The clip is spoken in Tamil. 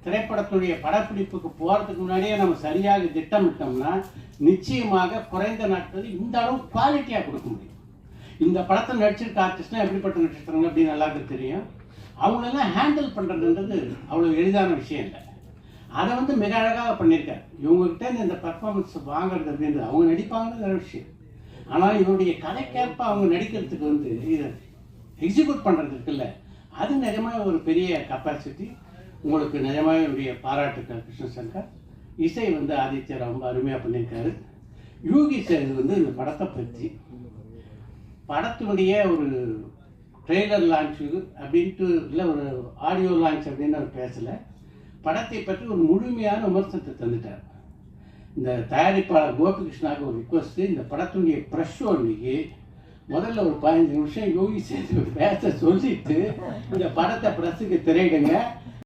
திரைப்படத்துடைய படப்பிடிப்புக்கு போகிறதுக்கு முன்னாடியே நம்ம சரியாக திட்டமிட்டோம்னா நிச்சயமாக குறைந்த நாட்களில் இந்த அளவு குவாலிட்டியாக கொடுக்க முடியும். இந்த படத்தை நடிச்சிருக்க ஆர்டிஸ்ட்னா எப்படிப்பட்ட நட்சத்திரங்கள் அப்படின்னு எல்லாருக்கும் தெரியும். அவங்களெல்லாம் ஹேண்டில் பண்ணுறதுன்றது அவ்வளோ எளிதான விஷயம் இல்லை. அதை மிக அழகாக பண்ணியிருக்காரு. இவங்ககிட்ட இந்த பர்ஃபார்மன்ஸ் வாங்குறது அப்படின்றது அவங்க நடிப்பாங்கன்னு விஷயம். ஆனால் இவருடைய கதைக்கேற்ப அவங்க நடிக்கிறதுக்கு இதை எக்ஸிக்யூட் பண்ணுறதுக்கு இல்லை, அது நிஜமாக ஒரு பெரிய கெப்பாசிட்டி. உங்களுக்கு நிஜமாக என்னுடைய பாராட்டுக்கள் கிருஷ்ணசங்கர். இசை ஆதித்யர் ரொம்ப அருமையாக பண்ணியிருக்காரு. யூகி சார் இந்த படத்தை பற்றி படத்தினுடைய ஒரு ட்ரெய்லர் லான்ச்சு அப்படின்ட்டு இல்லை, ஒரு ஆடியோ லான்ச் அப்படின்னு அவர் பேசலை. படத்தை பற்றி ஒரு முழுமையான விமர்சனத்தை தந்துட்டார். இந்த தயாரிப்பாளர் கோபிகிருஷ்ணாவுக்கு ஒரு ரிக்வஸ்ட்டு, இந்த படத்தினுடைய ப்ரெஷ் ஷோ அன்னைக்கு முதல்ல ஒரு 15 நிமிஷம் யோகி சார் பேச சொல்லிட்டு இந்த படத்தை ப்ரெஸ்ஸுக்கு திரையிடுங்க,